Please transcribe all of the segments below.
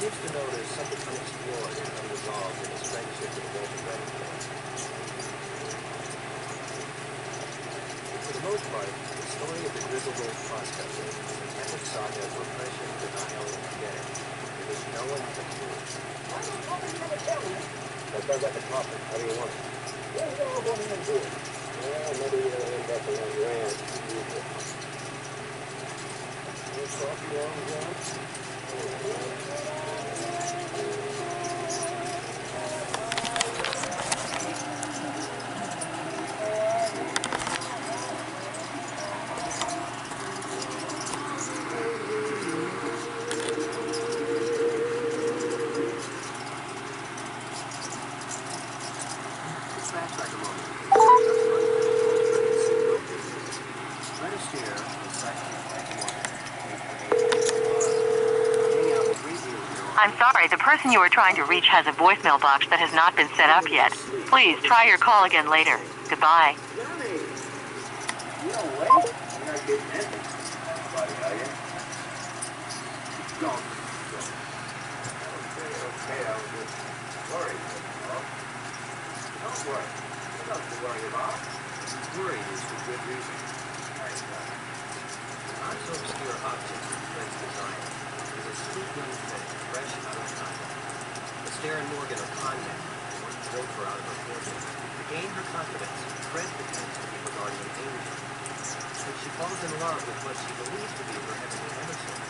seems to know there's something unexplored and unresolved in his friendship with Walter Remington. For the most part, the story of the grizzled old prospector is an epic saga of repression, denial, and forgetting, in which no one has a clue. That sounds like a topic. How do you want it? Yeah, we're all going into it. Well, maybe you'll end up around your aunt. You'll talk to your own aunt? I'm sorry, the person you are trying to reach has a voicemail box that has not been set up yet. Please try your call again later. Goodbye. Worried is for good reason. Not so obscure object of Fred's design is a sweet young thing, fresh out of time. The Stare and Morgan of contact want to throw her out of her fortune. To gain her confidence, Fred pretends to be her guardian angel. But she falls in love with what she believes to be her heavenly emissary.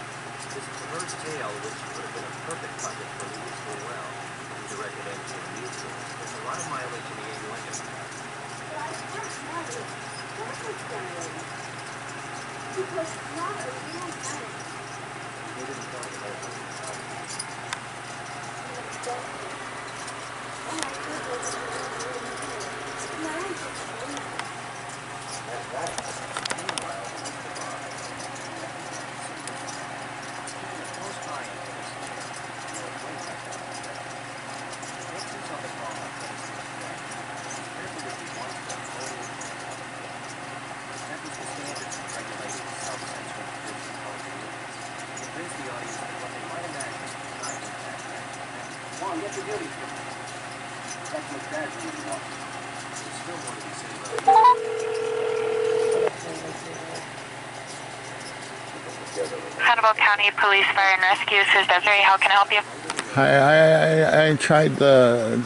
This perverse tale, which would have been a perfect project for Louis Burwell, who directed MTV News, there's a lot of mileage in the Abe Lincoln. Because not a real matter. They didn't tell me about it. Hannibal County Police Fire and Rescue, this is Desiree. How can I help you? I tried the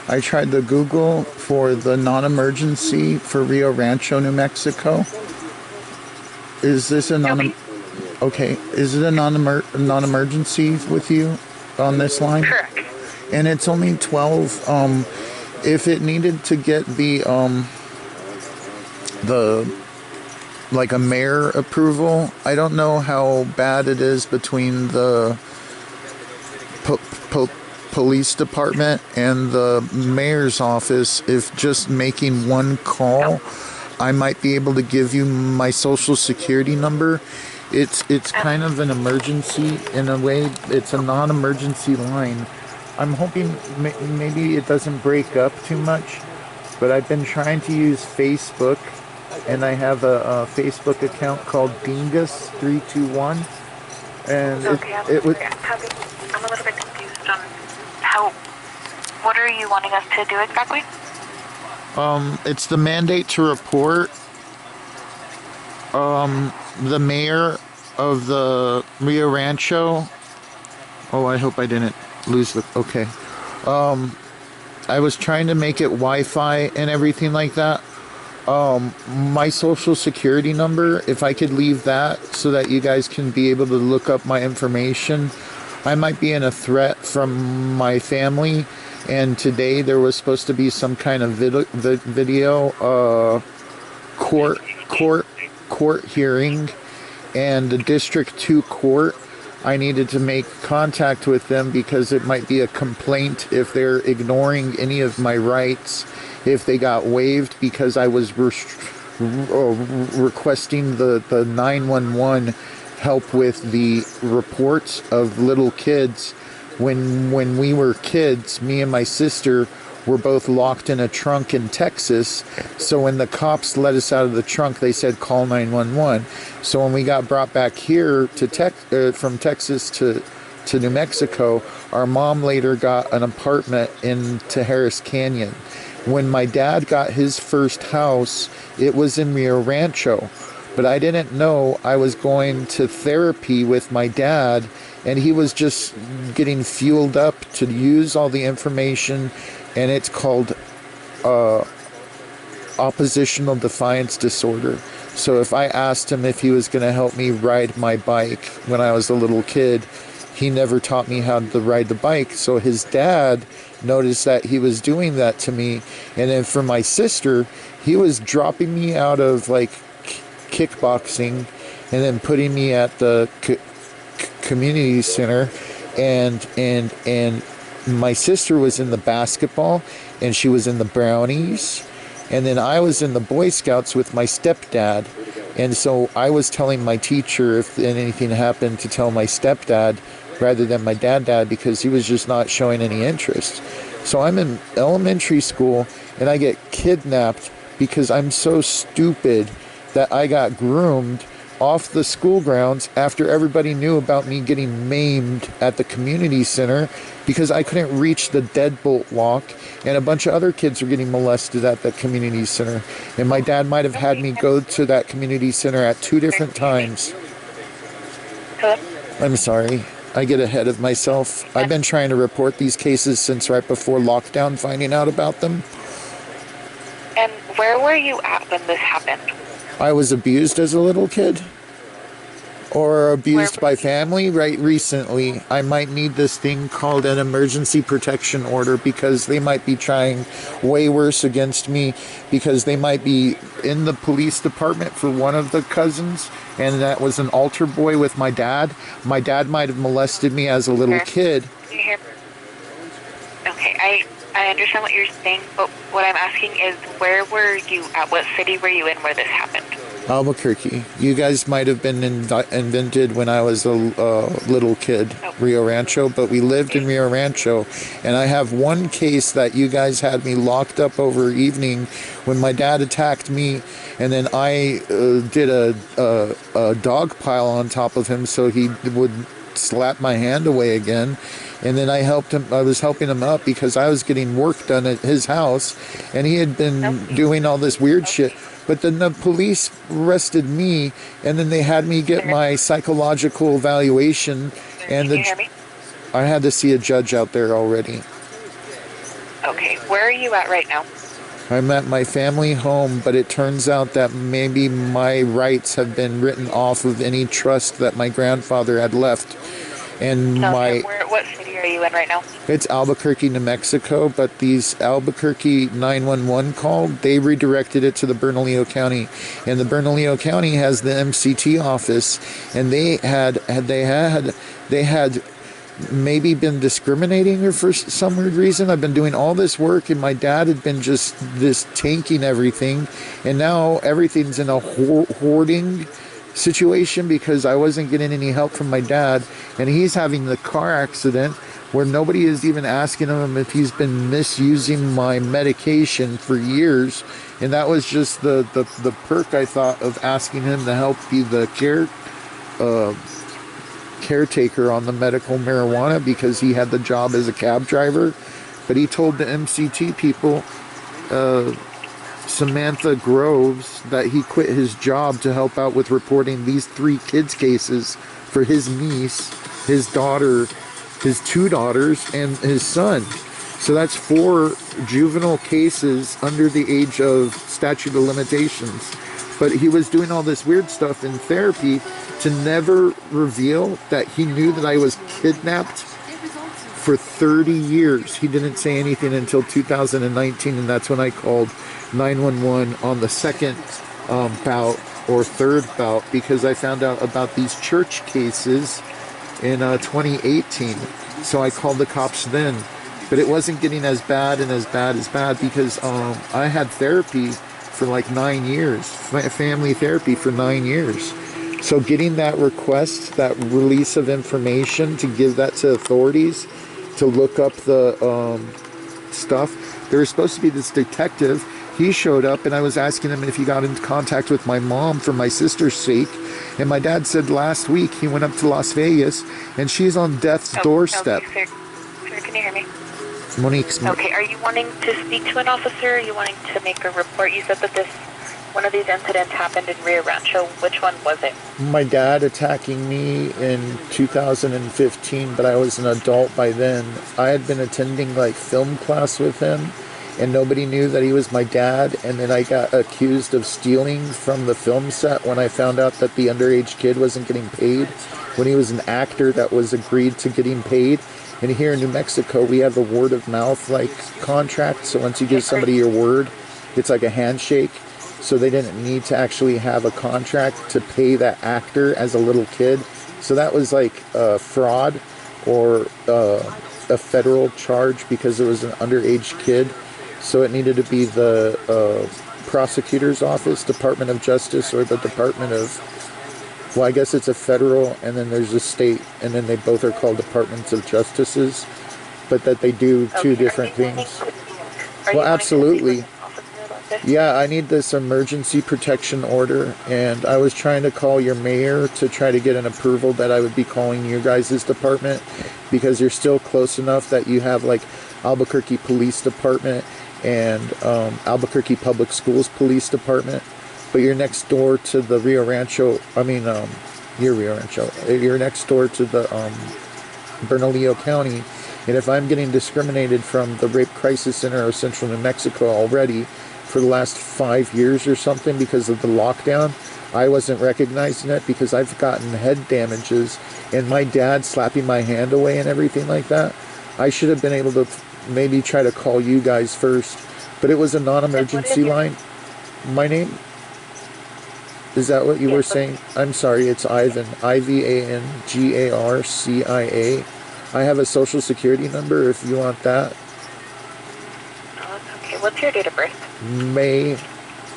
I tried the Google for the non-emergency for Rio Rancho, New Mexico. Is this a okay? Is it a non-emergency with you on this line? Correct. And it's only 12. If it needed to get the like a mayor approval, I don't know how bad it is between the police department and the mayor's office. If just making one call, I might be able to give you my social security number. It's kind of an emergency in a way. It's a non-emergency line. I'm hoping maybe it doesn't break up too much, but I've been trying to use Facebook, and I have a Facebook account called Dingus321, and it would. I'm a little bit confused on what are you wanting us to do exactly? It's the mandate to report the mayor of the Rio Rancho. Oh, I hope I didn't lose the. Okay. I was trying to make it Wi-Fi and everything like that. My social security number, if I could leave that so that you guys can be able to look up my information. I might be in a threat from my family, and today there was supposed to be some kind of video court hearing, and the District 2 court, I needed to make contact with them because it might be a complaint if they're ignoring any of my rights, if they got waived because I was requesting the 911 help with the reports of little kids. When we were kids, me and my sister were both locked in a trunk in Texas. So when the cops let us out of the trunk, they said call 911. So when we got brought back here to from Texas to New Mexico, our mom later got an apartment into Harris Canyon. When my dad got his first house, it was in Rio Rancho. But I didn't know I was going to therapy with my dad, and he was just getting fueled up to use all the information, and it's called oppositional defiance disorder. So if I asked him if he was going to help me ride my bike when I was a little kid, he never taught me how to ride the bike. So his dad noticed that he was doing that to me. And then for my sister, he was dropping me out of like kickboxing and then putting me at the community center, and my sister was in the basketball and she was in the Brownies, and then I was in the Boy Scouts with my stepdad. And so I was telling my teacher if anything happened to tell my stepdad rather than my dad, because he was just not showing any interest. So I'm in elementary school and I get kidnapped because I'm so stupid that I got groomed off the school grounds after everybody knew about me getting maimed at the community center because I couldn't reach the deadbolt lock, and a bunch of other kids were getting molested at the community center. And my dad might have had me go to that community center at 2 different times. Hello? I'm sorry. I get ahead of myself. I've been trying to report these cases since right before lockdown, finding out about them. And where were you at when this happened? I was abused as a little kid. Or abused by family right recently. I might need this thing called an emergency protection order because they might be trying way worse against me, because they might be in the police department for one of the cousins, and that was an altar boy with my dad. My dad might have molested me as a little kid. Can you hear me? Okay, I understand what you're saying, but what I'm asking is where were you at? What city were you in where this happened? Albuquerque. You guys might have been invented when I was a little kid, Rio Rancho, but we lived in Rio Rancho. And I have one case that you guys had me locked up over evening when my dad attacked me, and then I did a dog pile on top of him so he would slap my hand away again. And then I was helping him up because I was getting work done at his house, and he had been doing all this weird shit. But then the police arrested me, and then they had me get my psychological evaluation, and I had to see a judge out there already. Okay, where are you at right now? I'm at my family home, but it turns out that maybe my rights have been written off of any trust that my grandfather had left. And what city are you in right now? It's Albuquerque, New Mexico, but these Albuquerque 911 called, they redirected it to the Bernalillo County, and the Bernalillo County has the MCT office, and they had maybe been discriminating her for some weird reason. I've been doing all this work, and my dad had been just tanking everything, and now everything's in a hoarding situation because I wasn't getting any help from my dad, and he's having the car accident where nobody is even asking him if he's been misusing my medication for years. And that was just the perk, I thought, of asking him to help be the caretaker on the medical marijuana, because he had the job as a cab driver. But he told the MCT people, Samantha Groves, that he quit his job to help out with reporting these 3 kids' cases for his niece, his daughter, his 2 daughters, and his son. So that's 4 juvenile cases under the age of statute of limitations. But he was doing all this weird stuff in therapy to never reveal that he knew that I was kidnapped for 30 years. He didn't say anything until 2019, and that's when I called 911 on the second bout or third bout, because I found out about these church cases in 2018. So I called the cops then, but it wasn't getting as bad because I had therapy for like 9 years, family therapy for 9 years. So getting that request, that release of information to give that to authorities to look up the stuff. There was supposed to be this detective. He showed up, and I was asking him if he got into contact with my mom for my sister's sake. And my dad said last week he went up to Las Vegas, and she's on death's doorstep. Okay, sir. Sir, can you hear me? Monique's. Okay, are you wanting to speak to an officer? Are you wanting to make a report? You said that one of these incidents happened in Rio Rancho. Which one was it? My dad attacking me in 2015, but I was an adult by then. I had been attending like film class with him, and nobody knew that he was my dad. And then I got accused of stealing from the film set when I found out that the underage kid wasn't getting paid, when he was an actor that was agreed to getting paid. And here in New Mexico, we have a word of mouth like contract. So once you give somebody your word, it's like a handshake. So they didn't need to actually have a contract to pay that actor as a little kid. So that was like fraud or a federal charge because it was an underage kid. So it needed to be the prosecutor's office, Department of Justice, or the Department of, well, I guess it's a federal, and then there's a state, and then they both are called Departments of Justices, but that they do two different things. Well, absolutely. Yeah, I need this emergency protection order, and I was trying to call your mayor to try to get an approval that I would be calling your guys' department, because you're still close enough that you have like Albuquerque Police Department and Albuquerque Public Schools Police Department, but you're next door to the Rio Rancho, you're Rio Rancho, you're next door to the Bernalillo County, and if I'm getting discriminated from the Rape Crisis Center of Central New Mexico already for the last 5 years or something because of the lockdown, I wasn't recognizing it because I've gotten head damages and my dad slapping my hand away and everything like that. I should have been able to maybe try to call you guys first, but it was a non-emergency line. My name? Is that what you were saying? I'm sorry, it's Ivan. IVANGARCIA. I have a social security number if you want that. Okay, what's your date of birth? May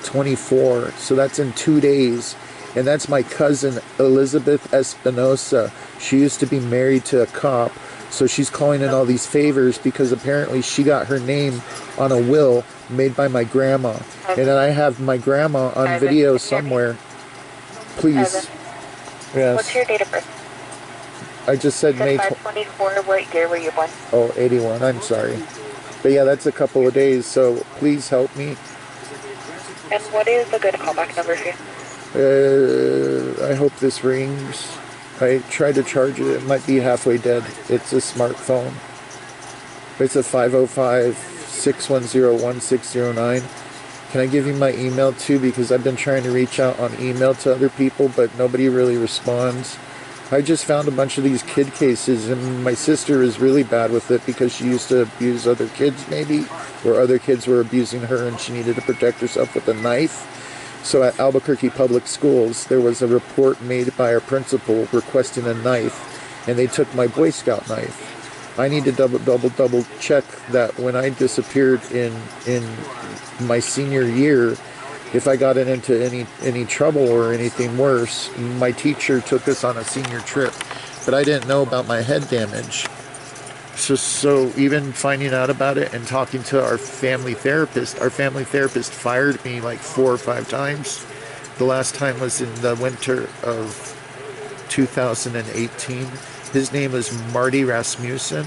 24, so that's in 2 days. And that's my cousin Elizabeth Espinosa. She used to be married to a cop, so she's calling in all these favors because apparently she got her name on a will made by my grandma. And then I have my grandma on video somewhere. Please. Yes. What's your date of birth? I just said May 24. What year were you born? Oh, 81. I'm sorry. But yeah, that's a couple of days, so please help me. And what is a good callback number for you? I hope this rings. I tried to charge it. It might be halfway dead. It's a smartphone. It's a 505-610-1609. Can I give you my email too? Because I've been trying to reach out on email to other people, but nobody really responds. I just found a bunch of these kid cases, and my sister is really bad with it because she used to abuse other kids maybe, or other kids were abusing her and she needed to protect herself with a knife. So at Albuquerque Public Schools, there was a report made by our principal requesting a knife, and they took my Boy Scout knife. I need to double check that when I disappeared in my senior year, if I got into any trouble or anything worse. My teacher took us on a senior trip, but I didn't know about my head damage. So even finding out about it and talking to our family therapist fired me like 4 or 5 times. The last time was in the winter of 2018. His name is Marty Rasmussen.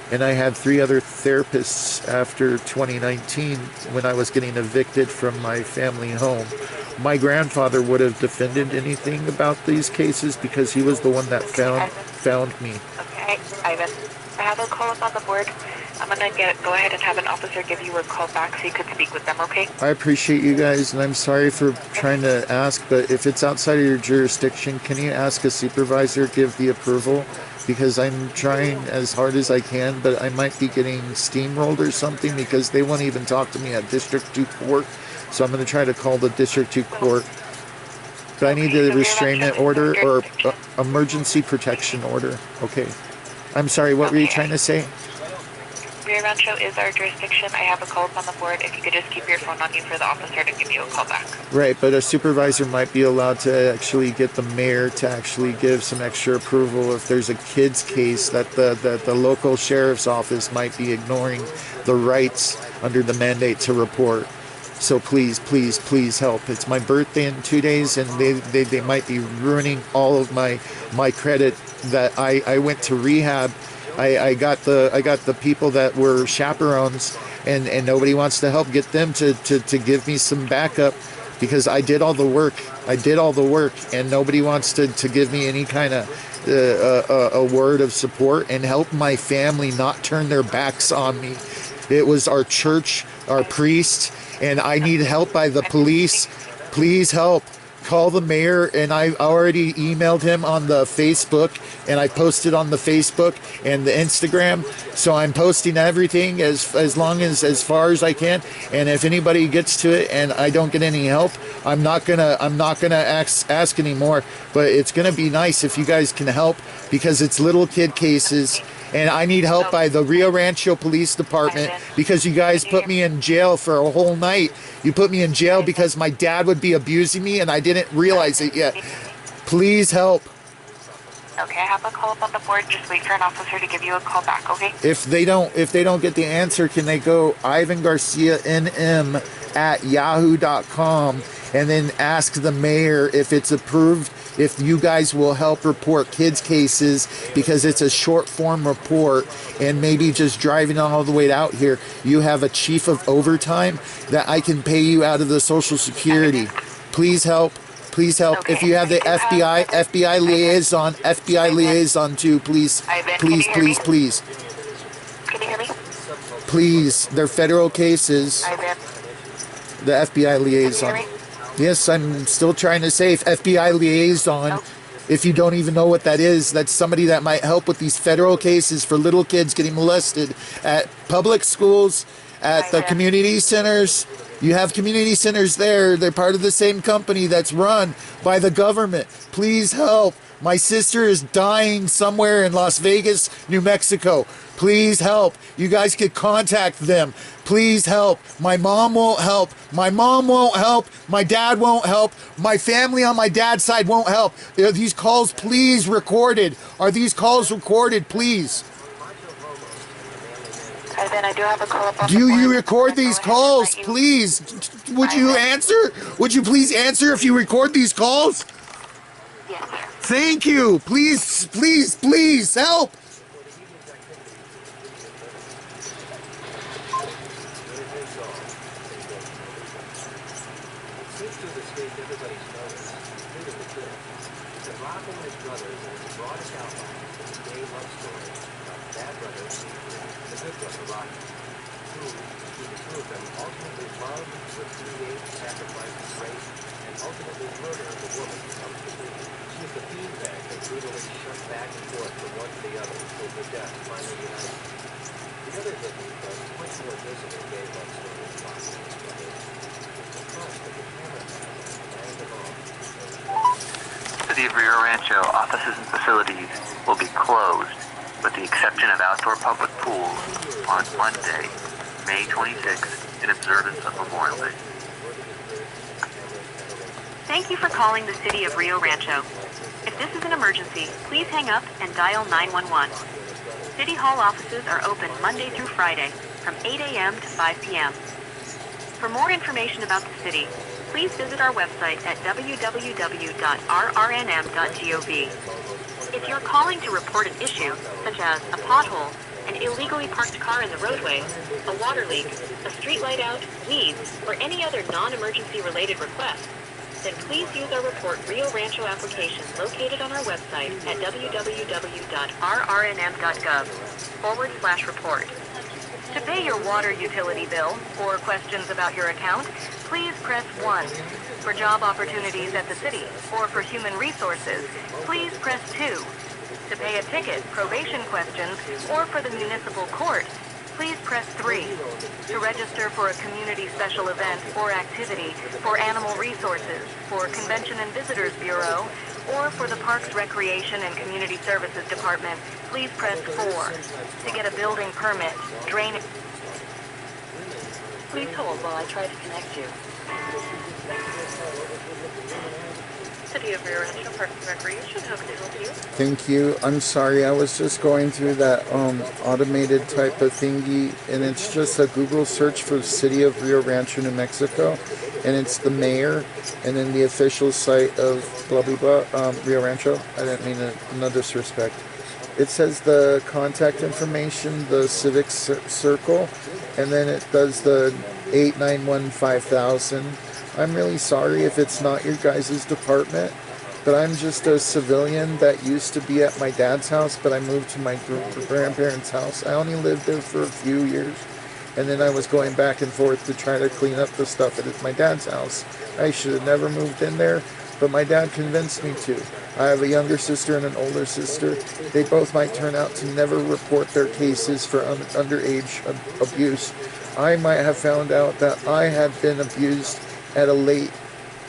And I had 3 other therapists after 2019 when I was getting evicted from my family home. My grandfather would have defended anything about these cases because he was the one that found me. Okay, Ivan. I have a call up on the board. I'm going to go ahead and have an officer give you a call back so you could speak with them, okay? I appreciate you guys, and I'm sorry for trying to ask, but if it's outside of your jurisdiction, can you ask a supervisor give the approval? Because I'm trying as hard as I can, but I might be getting steamrolled or something because they won't even talk to me at District 2 court. So I'm going to try to call the District 2 court. But I need a restraint order or emergency protection order. Okay. I'm sorry, what were you trying to say? Rio Rancho is our jurisdiction. I have a call up on the board. If you could just keep your phone on you for the officer to give you a call back. Right, but a supervisor might be allowed to actually get the mayor to actually give some extra approval if there's a kid's case that the local sheriff's office might be ignoring the rights under the mandate to report. So please, please, please help. It's my birthday in 2 days, and they might be ruining all of my credit that I went to rehab. I got the people that were chaperones, and nobody wants to help get them to give me some backup, because I did all the work. And nobody wants to give me any kind of a word of support and help my family not turn their backs on me. It was our church, our priest, and I need help by the police. Please help. Call the mayor, and I already emailed him on the Facebook, and I posted on the Facebook and the Instagram. So I'm posting everything as far as I can. And if anybody gets to it and I don't get any help, I'm not gonna ask anymore. But it's gonna be nice if you guys can help, because it's little kid cases. And I need help by the Rio Rancho Police Department, because you guys put me in jail for a whole night. You put me in jail because my dad would be abusing me and I didn't realize it yet. Please help. Okay, I have a call up on the board. Just wait for an officer to give you a call back, okay? If they don't get the answer, can they go Ivan Garcia NM at yahoo.com and then ask the mayor if it's approved, if you guys will help report kids' cases, because it's a short form report, and maybe just driving all the way out here, you have a chief of overtime that I can pay you out of the Social Security. Please help. Please help. Okay. If you have the FBI liaison too, please, please. Can you hear me? Please, they're federal cases. Ivan, The FBI can you liaison. hear me? Yes, I'm still trying to say FBI liaison. If you don't even know what that is, that's somebody that might help with these federal cases for little kids getting molested at public schools, at the community centers. You have community centers there. They're part of the same company that's run by the government. Please help. My sister is dying somewhere in Las Vegas, New Mexico. Please help. You guys could contact them. Please help. My mom won't help. My mom won't help. My dad won't help. My family on my dad's side won't help. Are these calls please recorded? Are these calls recorded, please? Ivan, I do have a call up on Do the board. you record Go these ahead and calls, let you- please? Would you answer? Would you please answer if you record these calls? Yes, sir. Thank you. Please, please, please help. City of Rio Rancho offices and facilities will be closed, with the exception of outdoor public pools, on Monday, May 26th, in observance of Memorial Day. Thank you for calling the City of Rio Rancho. If this is an emergency, please hang up and dial 911. City Hall offices are open Monday through Friday from 8 a.m. to 5 p.m. For more information about the city, please visit our website at www.rrnm.gov. If you're calling to report an issue, such as a pothole, an illegally parked car in the roadway, a water leak, a street light out, weeds, or any other non-emergency related request, then please use our Report Rio Rancho application located on our website at www.rrnm.gov/report. To pay your water utility bill or questions about your account, please press 1. For job opportunities at the city or for human resources, please press 2. To pay a ticket, probation questions, or for the municipal court, please press 3. To register for a community special event or activity, for animal resources, for Convention and Visitors Bureau, Or for the Parks, Recreation, and Community Services Department, please press 4. To get a building permit, drainage... Please hold while I try to connect you. City of Rio Rancho Parks and Recreation, how can I help you? Thank you. I'm sorry, I was just going through that automated type of thingy, and it's just a Google search for the City of Rio Rancho, New Mexico, and it's the mayor, and then the official site of blah blah blah, Rio Rancho. I didn't mean it, no disrespect. It says the contact information, the civic circle, and then it does the 891-5000. I'm really sorry if it's not your guys' department, but I'm just a civilian that used to be at my dad's house, but I moved to my grandparents' house. I only lived there for a few years, and then I was going back and forth to try to clean up the stuff at my dad's house. I should have never moved in there, but my dad convinced me to. I have a younger sister and an older sister. They both might turn out to never report their cases for underage abuse. I might have found out that I had been abused at a late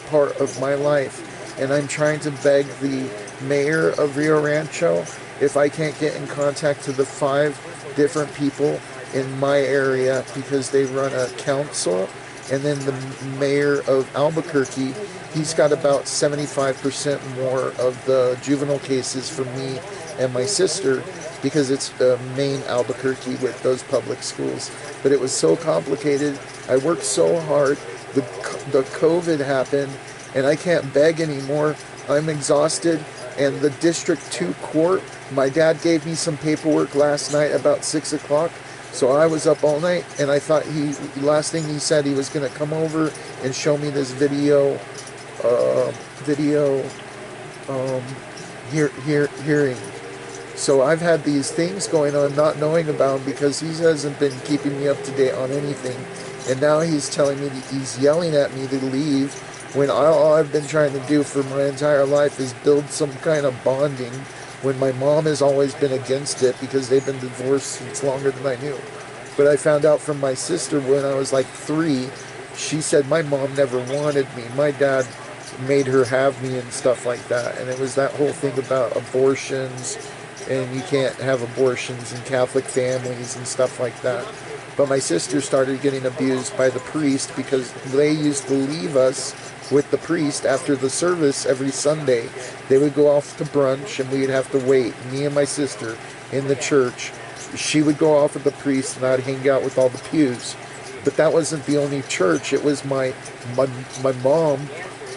part of my life, and I'm trying to beg the mayor of Rio Rancho if I can't get in contact to the 5 different people in my area, because they run a council, and then the mayor of Albuquerque, he's got about 75% more of the juvenile cases for me and my sister, because it's the main Albuquerque with those public schools. But it was so complicated. I worked so hard. The COVID happened, and I can't beg anymore. I'm exhausted, and the District 2 court, my dad gave me some paperwork last night about 6 o'clock, so I was up all night, and I thought last thing he said, he was going to come over and show me this hearing. So I've had these things going on not knowing about him, because he hasn't been keeping me up to date on anything. And now he's telling me that he's yelling at me to leave, when all I've been trying to do for my entire life is build some kind of bonding, when my mom has always been against it because they've been divorced since longer than I knew. But I found out from my sister when I was like 3, she said my mom never wanted me. My dad made her have me and stuff like that. And it was that whole thing about abortions, and you can't have abortions in Catholic families and stuff like that. But my sister started getting abused by the priest, because they used to leave us with the priest after the service every Sunday. They would go off to brunch, and we'd have to wait, me and my sister, in the church. She would go off with the priest, and I'd hang out with all the pews. But that wasn't the only church. It was my mom,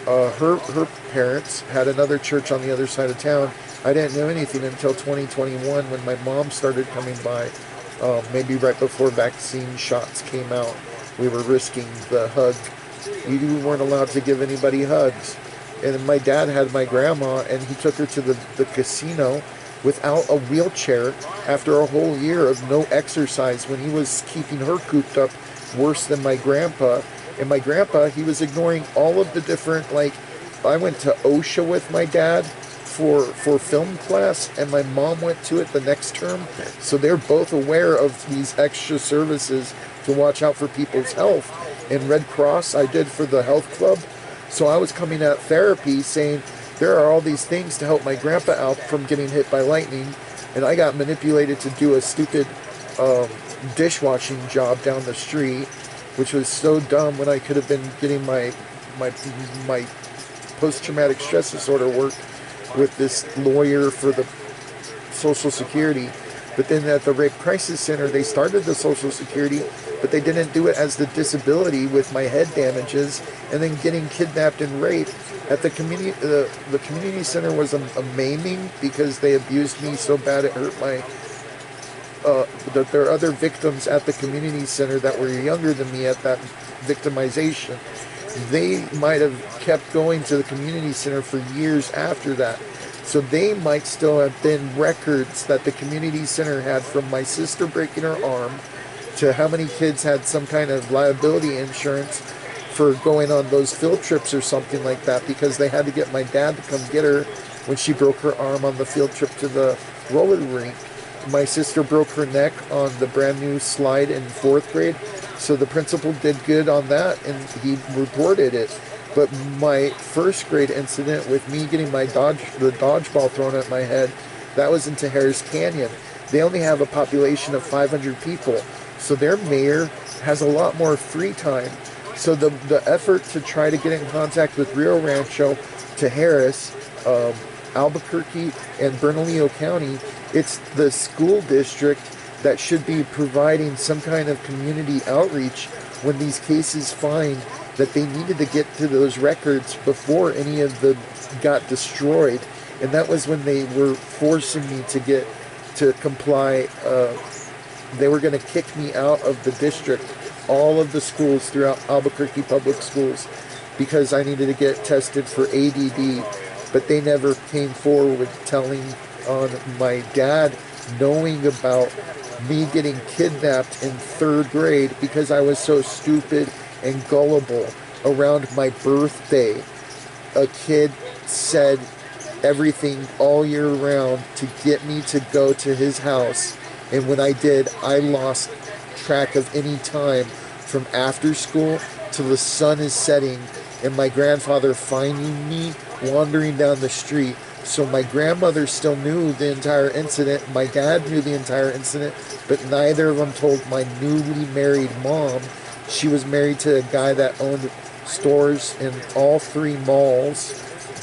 her parents had another church on the other side of town. I didn't know anything until 2021, when my mom started coming by. Maybe right before vaccine shots came out. We were risking the hug. You weren't allowed to give anybody hugs. And my dad had my grandma, and he took her to the casino without a wheelchair after a whole year of no exercise, when he was keeping her cooped up worse than my grandpa. And my grandpa, he was ignoring all of the different, I went to OSHA with my dad for film class, and my mom went to it the next term, so they're both aware of these extra services to watch out for people's health. And Red Cross I did for the health club, so I was coming at therapy saying there are all these things to help my grandpa out from getting hit by lightning, and I got manipulated to do a stupid dishwashing job down the street, which was so dumb, when I could have been getting my post-traumatic stress disorder work with this lawyer for the Social Security. But then at the Rape Crisis Center, they started the Social Security, but they didn't do it as the disability with my head damages, and then getting kidnapped and raped. At the community, the community center was a maiming, because they abused me so bad it hurt my. There are other victims at the community center that were younger than me at that victimization. They might have kept going to the community center for years after that. So they might still have been records that the community center had, from my sister breaking her arm to how many kids had some kind of liability insurance for going on those field trips or something like that, because they had to get my dad to come get her when she broke her arm on the field trip to the roller rink. My sister broke her neck on the brand new slide in 4th grade. So the principal did good on that, and he reported it. But my first grade incident with me getting the dodgeball thrown at my head, that was into Harris Canyon. They only have a population of 500 people, so their mayor has a lot more free time. So the effort to try to get in contact with Rio Rancho to Harris, Albuquerque, and Bernalillo County, it's the school district that should be providing some kind of community outreach when these cases find that they needed to get to those records before any of them got destroyed. And that was when they were forcing me to comply. They were going to kick me out of the district, all of the schools throughout Albuquerque Public Schools, because I needed to get tested for ADD. But they never came forward with telling on my dad knowing about me getting kidnapped in 3rd grade because I was so stupid and gullible. Around my birthday, a kid said everything all year round to get me to go to his house, and when I did, I lost track of any time from after school till the sun is setting, and my grandfather finding me wandering down the street. So my grandmother still knew the entire incident, my dad knew the entire incident, but neither of them told my newly married mom. She was married to a guy that owned stores in all 3 malls,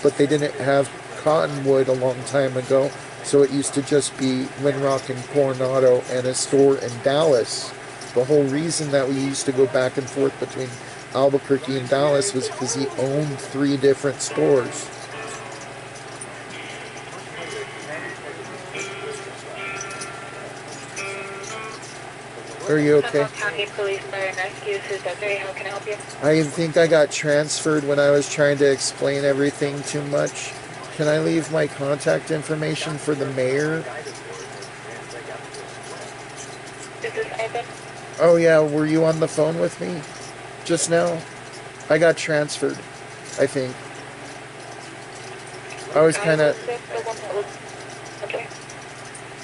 but they didn't have Cottonwood a long time ago, so it used to just be Winrock and Coronado and a store in Dallas. The whole reason that we used to go back and forth between Albuquerque and Dallas was because he owned 3 different stores. Are you okay? County Police Fire and Rescue, this is Desiree. How can I help you? I think I got transferred when I was trying to explain everything too much. Can I leave my contact information for the mayor? Is this Ivan? Oh yeah, were you on the phone with me just now? I got transferred, I think. I was kind of... Okay.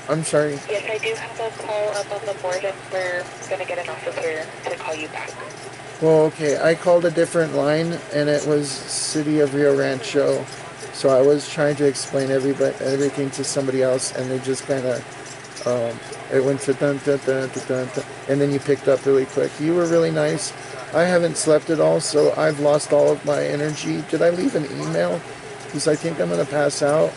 I'm sorry. Yes, I do have a call up on the board, and we're going to get an officer to call you back. Well, okay, I called a different line, and it was City of Rio Rancho. So I was trying to explain everything to somebody else, and they just kind of, it went to dun, dun, dun, dun, dun, dun, and then you picked up really quick. You were really nice. I haven't slept at all, so I've lost all of my energy. Did I leave an email? Because I think I'm going to pass out.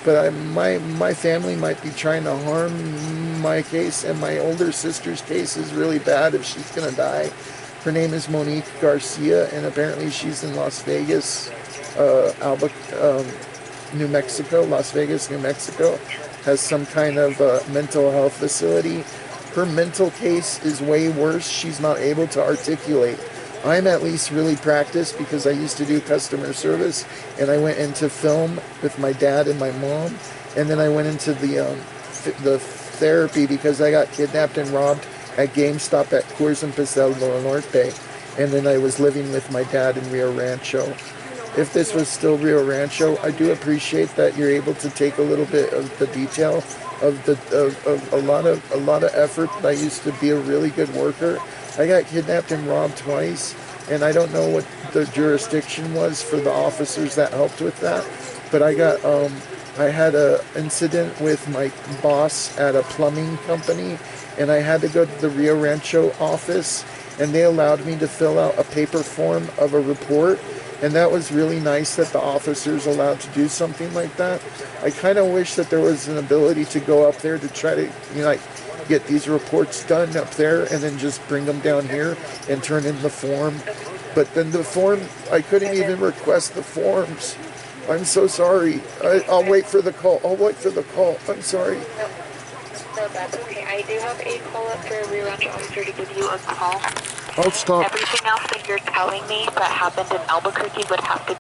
But my family might be trying to harm my case, and my older sister's case is really bad if she's going to die. Her name is Monique Garcia, and apparently she's in Las Vegas, New Mexico. Las Vegas, New Mexico has some kind of mental health facility. Her mental case is way worse. She's not able to articulate. I'm at least really practiced because I used to do customer service, and I went into film with my dad and my mom, and then I went into the therapy because I got kidnapped and robbed at GameStop at Coors and Pastel del Norte, and then I was living with my dad in Rio Rancho. If this was still Rio Rancho, I do appreciate that you're able to take a little bit of the detail of a lot of effort. I used to be a really good worker. I got kidnapped and robbed twice, and I don't know what the jurisdiction was for the officers that helped with that, but I had a incident with my boss at a plumbing company, and I had to go to the Rio Rancho office, and they allowed me to fill out a paper form of a report, and that was really nice that the officers allowed to do something like that. I kind of wish that there was an ability to go up there to try to, get these reports done up there and then just bring them down here and turn in the form. But then the form, I couldn't even request the forms. I'm so sorry. I'll wait for the call. I'm sorry. No, that's okay. I do have a call up for a Rio Rancho officer to give you a call. I'll stop. Everything else that you're telling me that happened in Albuquerque would have to